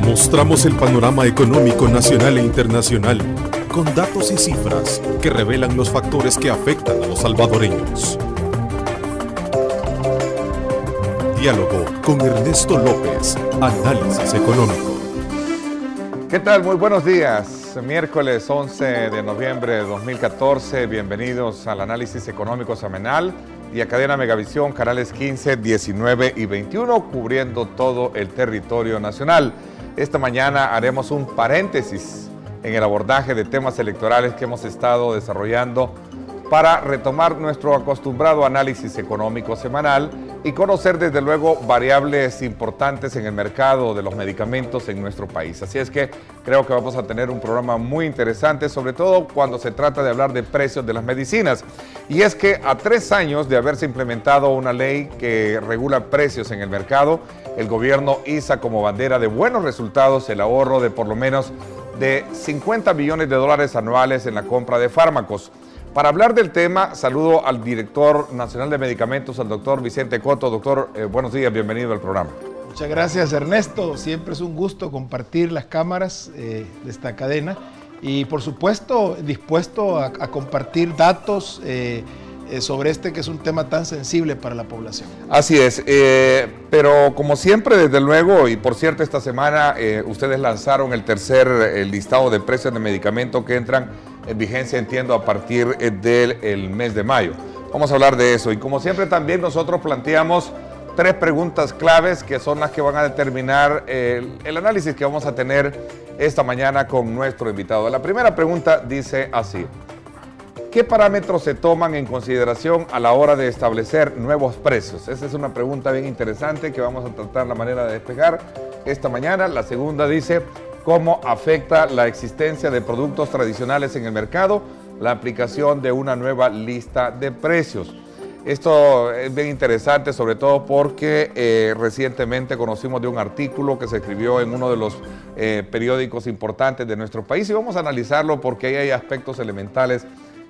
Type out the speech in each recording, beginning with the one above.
Mostramos el panorama económico nacional e internacional, con datos y cifras que revelan los factores que afectan a los salvadoreños. Diálogo con Ernesto López, Análisis Económico. ¿Qué tal? Muy buenos días. Miércoles 11 de noviembre de 2014. Bienvenidos al Análisis Económico Semanal y a Cadena Megavisión, canales 15, 19 y 21, cubriendo todo el territorio nacional. Esta mañana haremos un paréntesis en el abordaje de temas electorales que hemos estado desarrollando para retomar nuestro acostumbrado análisis económico semanal y conocer desde luego variables importantes en el mercado de los medicamentos en nuestro país. Así es que creo que vamos a tener un programa muy interesante, sobre todo cuando se trata de hablar de precios de las medicinas. Y es que a 3 años de haberse implementado una ley que regula precios en el mercado, el gobierno iza como bandera de buenos resultados el ahorro de por lo menos de 50 millones de dólares anuales en la compra de fármacos. Para hablar del tema, saludo al director nacional de medicamentos, al doctor Vicente Coto. Doctor, buenos días, bienvenido al programa. Muchas gracias, Ernesto. Siempre es un gusto compartir las cámaras de esta cadena y, por supuesto, dispuesto a compartir datos sobre este que es un tema tan sensible para la población. Así es, pero como siempre, desde luego, y por cierto, esta semana ustedes lanzaron el tercer listado de precios de medicamentos que entran en vigencia, entiendo, a partir del mes de mayo. Vamos a hablar de eso y como siempre también nosotros planteamos 3 preguntas claves que son las que van a determinar el análisis que vamos a tener esta mañana con nuestro invitado. La primera pregunta dice así: ¿qué parámetros se toman en consideración a la hora de establecer nuevos precios? Esa es una pregunta bien interesante que vamos a tratar la manera de despejar esta mañana. La segunda dice: ¿cómo afecta la existencia de productos tradicionales en el mercado la aplicación de una nueva lista de precios? Esto es bien interesante, sobre todo porque recientemente conocimos de un artículo que se escribió en uno de los periódicos importantes de nuestro país y vamos a analizarlo porque ahí hay aspectos elementales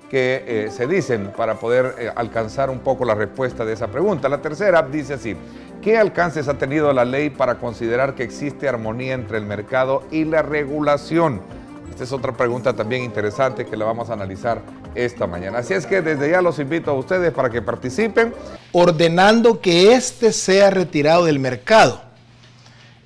que se dicen para poder alcanzar un poco la respuesta de esa pregunta. La tercera dice así: ¿qué alcances ha tenido la ley para considerar que existe armonía entre el mercado y la regulación? Esta es otra pregunta también interesante que la vamos a analizar esta mañana. Así es que desde ya los invito a ustedes para que participen. Ordenando que éste sea retirado del mercado.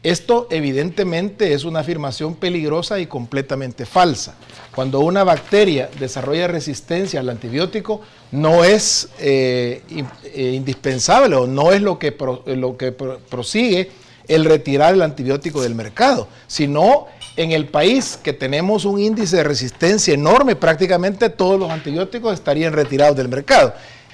Esto evidentemente es una afirmación peligrosa y completamente falsa. Cuando una bacteria desarrolla resistencia al antibiótico, no es indispensable o no es lo que prosigue el retirar el antibiótico del mercado, sino en el país que tenemos un índice de resistencia enorme, prácticamente todos los antibióticos estarían retirados del mercado.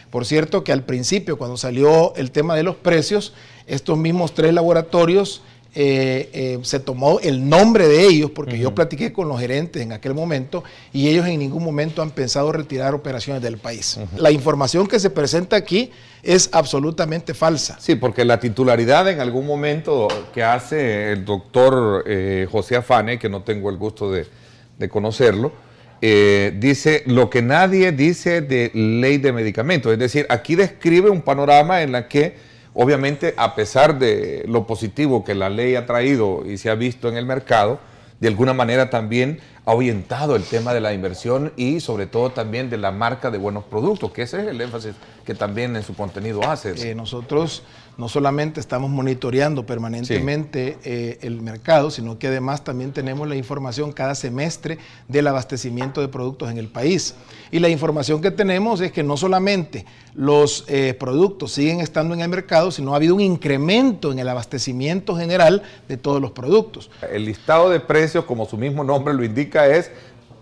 Por cierto que al principio, cuando salió el tema de los precios, estos mismos 3 laboratorios se tomó el nombre de ellos porque yo platiqué con los gerentes en aquel momento y ellos en ningún momento han pensado retirar operaciones del país. La información que se presenta aquí es absolutamente falsa. Sí, porque la titularidad en algún momento que hace el doctor José Afane, que no tengo el gusto de conocerlo, dice lo que nadie dice de ley de medicamentos. Es decir, aquí describe un panorama en la que obviamente, a pesar de lo positivo que la ley ha traído y se ha visto en el mercado, de alguna manera también ha orientado el tema de la inversión y sobre todo también de la marca de buenos productos, que ese es el énfasis que también en su contenido hace. Nosotros no solamente estamos monitoreando permanentemente el mercado, sino que además también tenemos la información cada semestre del abastecimiento de productos en el país. Y la información que tenemos es que no solamente los productos siguen estando en el mercado, sino ha habido un incremento en el abastecimiento general de todos los productos. El listado de precios, como su mismo nombre lo indica, es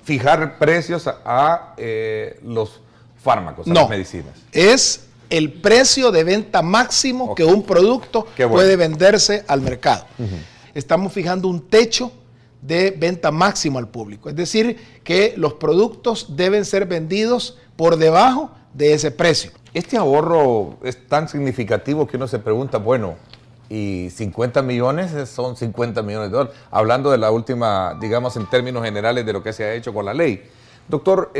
fijar precios a los fármacos, a las medicinas. Es el precio de venta máximo que un producto puede venderse al mercado. Estamos fijando un techo de venta máximo al público, es decir, que los productos deben ser vendidos por debajo de ese precio. Este ahorro es tan significativo que uno se pregunta, bueno, y 50 millones son 50 millones de dólares, hablando de la última, digamos, en términos generales de lo que se ha hecho con la ley. Doctor,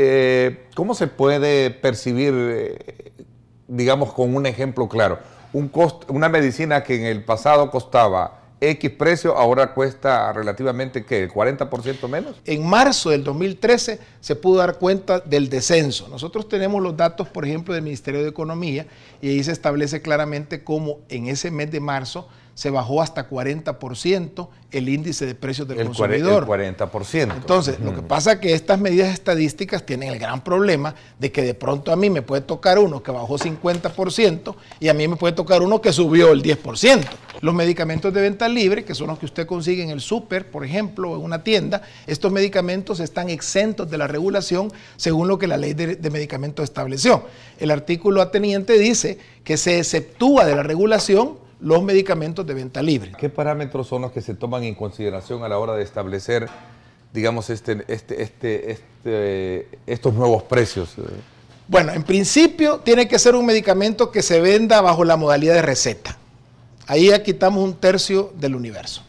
¿cómo se puede percibir, digamos, con un ejemplo claro, una medicina que en el pasado costaba X precio, ahora cuesta relativamente, ¿qué? ¿El 40% menos? En marzo del 2013 se pudo dar cuenta del descenso. Nosotros tenemos los datos, por ejemplo, del Ministerio de Economía, y ahí se establece claramente cómo en ese mes de marzo se bajó hasta 40% el índice de precios del consumidor. El 40%. Entonces, lo que pasa es que estas medidas estadísticas tienen el gran problema de que de pronto a mí me puede tocar uno que bajó 50% y a mí me puede tocar uno que subió el 10%. Los medicamentos de venta libre, que son los que usted consigue en el súper, por ejemplo, o en una tienda, estos medicamentos están exentos de la regulación según lo que la ley de medicamentos estableció. El artículo ateniente dice que se exceptúa de la regulación los medicamentos de venta libre. ¿Qué parámetros son los que se toman en consideración a la hora de establecer, digamos, estos nuevos precios? Bueno, en principio tiene que ser un medicamento que se venda bajo la modalidad de receta. Ahí ya quitamos un tercio del universo.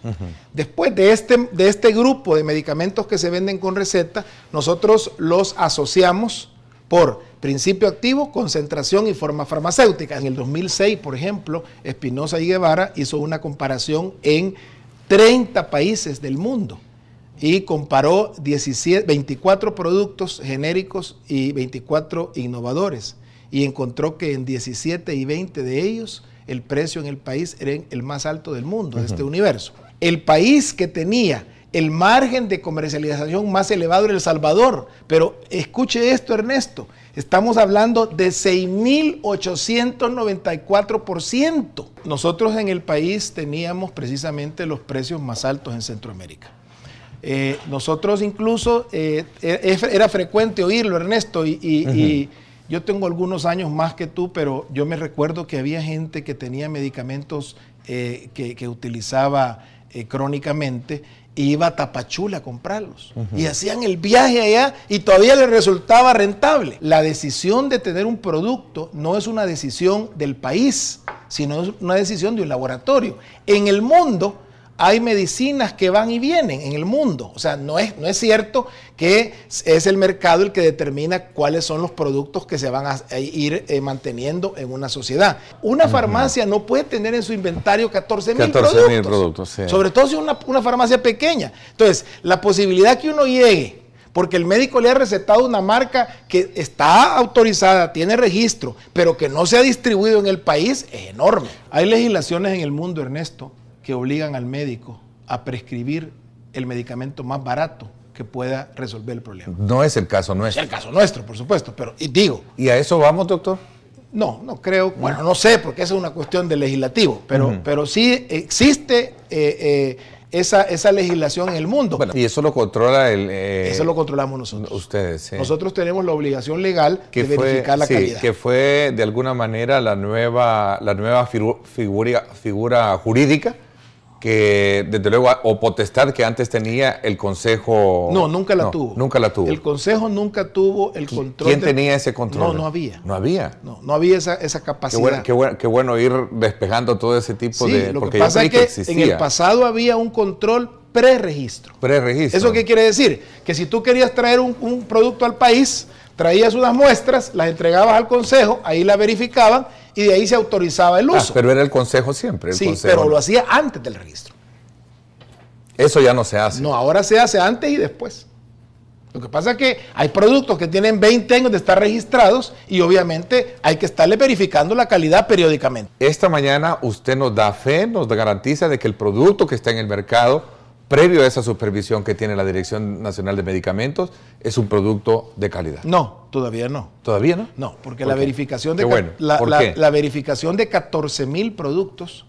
Después de este grupo de medicamentos que se venden con receta, nosotros los asociamos por principio activo, concentración y forma farmacéutica. En el 2006, por ejemplo, Espinosa y Guevara hizo una comparación en 30 países del mundo y comparó 24 productos genéricos y 24 innovadores y encontró que en 17 y 20 de ellos el precio en el país era el más alto del mundo, de este universo. El país que tenía el margen de comercialización más elevado era El Salvador, pero escuche esto, Ernesto, estamos hablando de 6.894%. Nosotros en el país teníamos precisamente los precios más altos en Centroamérica. Nosotros incluso, era frecuente oírlo, Ernesto, y yo tengo algunos años más que tú, pero yo me recuerdo que había gente que tenía medicamentos que utilizaba crónicamente, y iba a Tapachula a comprarlos. Y hacían el viaje allá y todavía les resultaba rentable. La decisión de tener un producto no es una decisión del país, sino es una decisión de un laboratorio. En el mundo hay medicinas que van y vienen en el mundo. O sea, no es cierto que es el mercado el que determina cuáles son los productos que se van a ir manteniendo en una sociedad. Una farmacia no puede tener en su inventario 14.000 productos. Sí. Sobre todo si es una farmacia pequeña. Entonces, la posibilidad que uno llegue, porque el médico le ha recetado una marca que está autorizada, tiene registro, pero que no se ha distribuido en el país, es enorme. Hay legislaciones en el mundo, Ernesto, que obligan al médico a prescribir el medicamento más barato que pueda resolver el problema. No es el caso nuestro. Es el caso nuestro, por supuesto, pero digo... ¿Y a eso vamos, doctor? No creo, bueno, no sé, porque esa es una cuestión de legislativo, pero sí existe esa legislación en el mundo. Bueno, y eso lo controla eso lo controlamos nosotros. Ustedes, sí. Nosotros tenemos la obligación legal de verificar la calidad. Que fue de alguna manera la nueva figura jurídica que desde luego, o potestad que antes tenía el Consejo. No, nunca la tuvo. Nunca la tuvo. El Consejo nunca tuvo el control. ¿Quién tenía ese control? No había. ¿No había? No había esa capacidad. Qué bueno ir despejando todo ese tipo de... Lo que pasa es que en el pasado había un control preregistro. Preregistro. ¿Eso qué quiere decir? Que si tú querías traer un producto al país, traías unas muestras, las entregabas al Consejo, ahí la verificaban y de ahí se autorizaba el uso. Pero era el Consejo siempre. Pero lo hacía antes del registro. Eso ya no se hace. No, ahora se hace antes y después. Lo que pasa es que hay productos que tienen 20 años de estar registrados y obviamente hay que estarle verificando la calidad periódicamente. Esta mañana usted nos da fe, nos garantiza de que el producto que está en el mercado, previo a esa supervisión que tiene la Dirección Nacional de Medicamentos, es un producto de calidad. No, todavía no. ¿Todavía no? No, porque la verificación de la verificación de 14.000 productos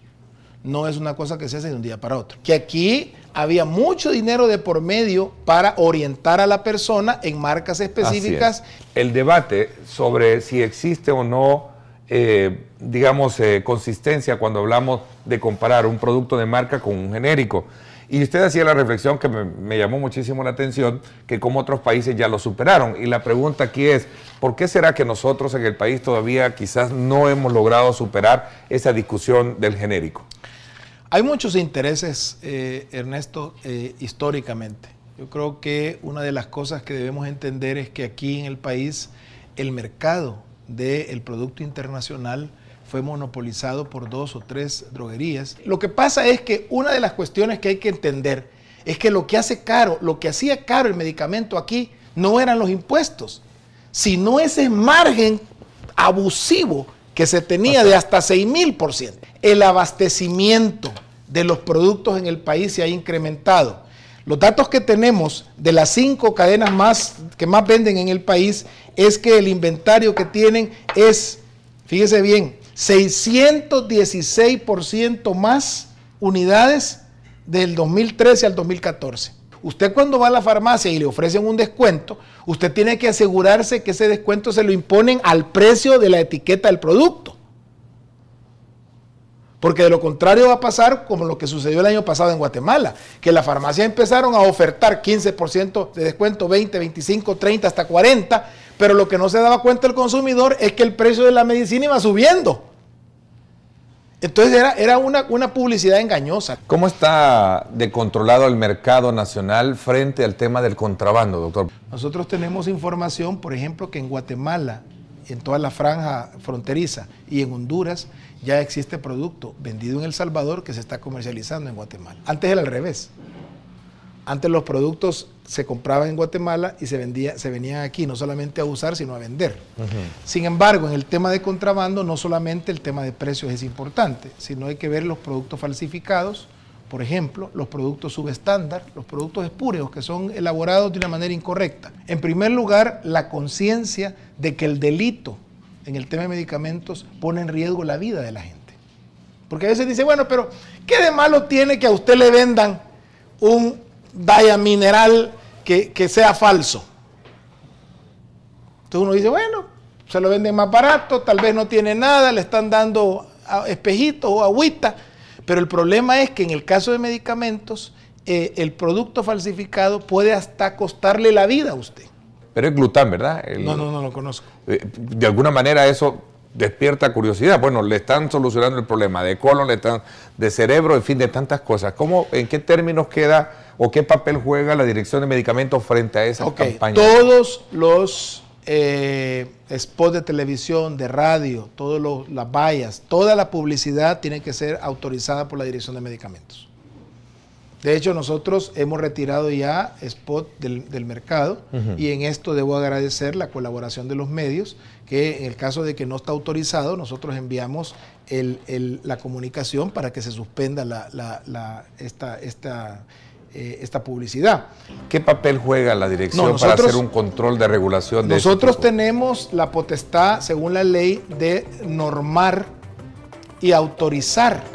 no es una cosa que se hace de un día para otro. Que aquí había mucho dinero de por medio para orientar a la persona en marcas específicas. El debate sobre si existe o no, consistencia cuando hablamos de comparar un producto de marca con un genérico. Y usted hacía la reflexión que me llamó muchísimo la atención, que como otros países ya lo superaron. Y la pregunta aquí es, ¿por qué será que nosotros en el país todavía quizás no hemos logrado superar esa discusión del genérico? Hay muchos intereses, Ernesto, históricamente. Yo creo que una de las cosas que debemos entender es que aquí en el país el mercado del producto internacional fue monopolizado por 2 o 3 droguerías. Lo que pasa es que una de las cuestiones que hay que entender es que lo que hacía caro el medicamento aquí no eran los impuestos, sino ese margen abusivo que se tenía de hasta 6.000%. El abastecimiento de los productos en el país se ha incrementado. Los datos que tenemos de las 5 cadenas que más venden en el país es que el inventario que tienen es, fíjese bien, 616% más unidades del 2013 al 2014. Usted cuando va a la farmacia y le ofrecen un descuento, usted tiene que asegurarse que ese descuento se lo imponen al precio de la etiqueta del producto. Porque de lo contrario va a pasar como lo que sucedió el año pasado en Guatemala, que las farmacias empezaron a ofertar 15% de descuento, 20, 25, 30, hasta 40%, pero lo que no se daba cuenta el consumidor es que el precio de la medicina iba subiendo. Entonces era una publicidad engañosa. ¿Cómo está de controlado el mercado nacional frente al tema del contrabando, doctor? Nosotros tenemos información, por ejemplo, que en Guatemala, en toda la franja fronteriza y en Honduras, ya existe producto vendido en El Salvador que se está comercializando en Guatemala. Antes era al revés. Antes los productos se compraban en Guatemala y se venían aquí, no solamente a usar, sino a vender. Sin embargo, en el tema de contrabando, no solamente el tema de precios es importante, sino hay que ver los productos falsificados, por ejemplo, los productos subestándar, los productos espurios que son elaborados de una manera incorrecta. En primer lugar, la conciencia de que el delito en el tema de medicamentos pone en riesgo la vida de la gente. Porque a veces dice, bueno, pero ¿qué de malo tiene que a usted le vendan un Diamineral que sea falso? Entonces uno dice, bueno, se lo venden más barato, tal vez no tiene nada, le están dando espejitos o agüita, pero el problema es que en el caso de medicamentos, el producto falsificado puede hasta costarle la vida a usted. Pero es glután, ¿verdad? No lo conozco. De alguna manera eso despierta curiosidad. Bueno, le están solucionando el problema de colon, de cerebro, en fin, de tantas cosas. ¿En qué términos queda o qué papel juega la Dirección de Medicamentos frente a esas campañas? Todos los spots de televisión, de radio, todas las vallas, toda la publicidad tiene que ser autorizada por la Dirección de Medicamentos. De hecho, nosotros hemos retirado ya spot del mercado y en esto debo agradecer la colaboración de los medios, que en el caso de que no está autorizado, nosotros enviamos la comunicación para que se suspenda esta publicidad. ¿Qué papel juega la dirección para hacer un control de regulación de nosotros tenemos la potestad, según la ley, de normar y autorizar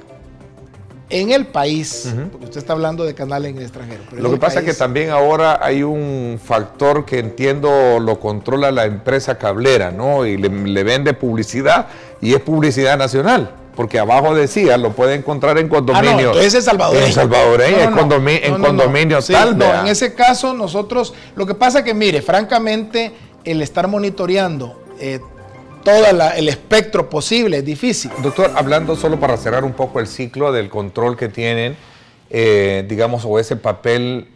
en el país, porque usted está hablando de canales en el extranjero. Pero lo que pasa es que también ahora hay un factor que entiendo lo controla la empresa cablera, ¿no? Y le vende publicidad y es publicidad nacional. Porque abajo decía, lo puede encontrar en condominio. No, entonces es salvadoreño. En salvadoreño, en condominio tal. No, en ese caso nosotros, lo que pasa que mire, francamente, el estar monitoreando todo el espectro posible es difícil. Doctor, hablando solo para cerrar un poco el ciclo del control que tienen, digamos, o ese papel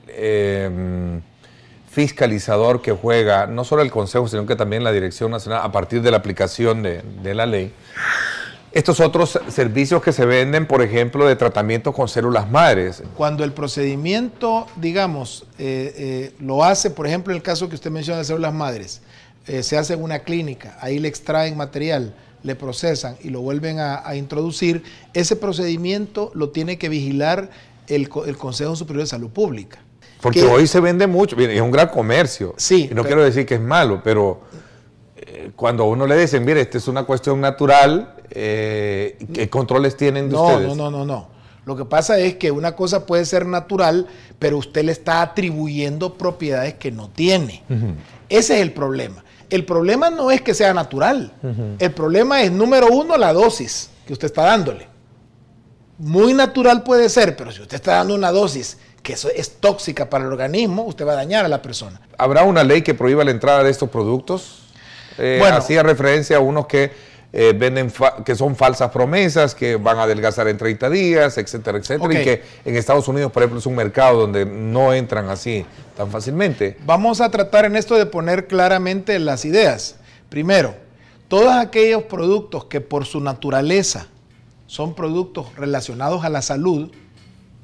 fiscalizador que juega, no solo el Consejo, sino que también la Dirección Nacional, a partir de la aplicación de la ley. Estos otros servicios que se venden, por ejemplo, de tratamiento con células madres. Cuando el procedimiento, digamos, lo hace, por ejemplo, en el caso que usted menciona de células madres, se hace en una clínica, ahí le extraen material, le procesan y lo vuelven a introducir, ese procedimiento lo tiene que vigilar el Consejo Superior de Salud Pública. Porque hoy se vende mucho, es un gran comercio. Sí. Y no quiero decir que es malo, pero cuando a uno le dicen, mire, esta es una cuestión natural, ¿qué controles tienen de ustedes? No. Lo que pasa es que una cosa puede ser natural, pero usted le está atribuyendo propiedades que no tiene. Ese es el problema. El problema no es que sea natural. El problema es, número uno, la dosis que usted está dándole. Muy natural puede ser, pero si usted está dando una dosis que eso es tóxica para el organismo, usted va a dañar a la persona. ¿Habrá una ley que prohíba la entrada de estos productos? Bueno, hacía referencia a unos que venden que son falsas promesas, que van a adelgazar en 30 días, etcétera, etcétera, y que en Estados Unidos, por ejemplo, es un mercado donde no entran así tan fácilmente. Vamos a tratar en esto de poner claramente las ideas. Primero, todos aquellos productos que por su naturaleza son productos relacionados a la salud,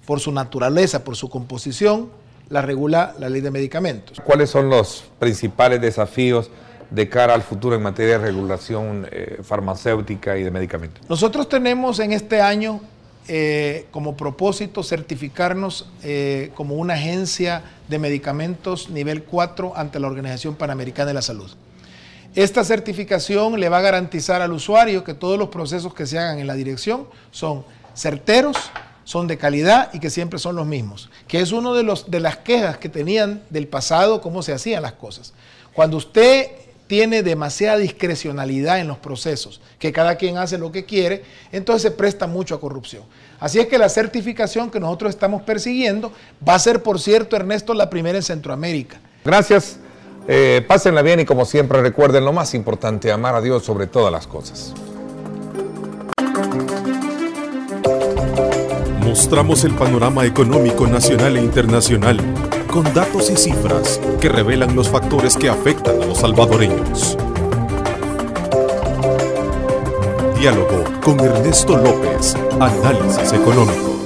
por su naturaleza, por su composición, la regula la ley de medicamentos. ¿Cuáles son los principales desafíos de cara al futuro en materia de regulación farmacéutica y de medicamentos? Nosotros tenemos en este año como propósito certificarnos como una agencia de medicamentos nivel 4 ante la Organización Panamericana de la Salud. Esta certificación le va a garantizar al usuario que todos los procesos que se hagan en la dirección son certeros, son de calidad y que siempre son los mismos, que es uno de las quejas que tenían del pasado, cómo se hacían las cosas. Cuando usted tiene demasiada discrecionalidad en los procesos, que cada quien hace lo que quiere, entonces se presta mucho a corrupción. Así es que la certificación que nosotros estamos persiguiendo va a ser, por cierto, Ernesto, la primera en Centroamérica. Gracias, pásenla bien y como siempre recuerden lo más importante, amar a Dios sobre todas las cosas. Mostramos el panorama económico nacional e internacional con datos y cifras que revelan los factores que afectan a los salvadoreños. Diálogo con Ernesto López, análisis económico.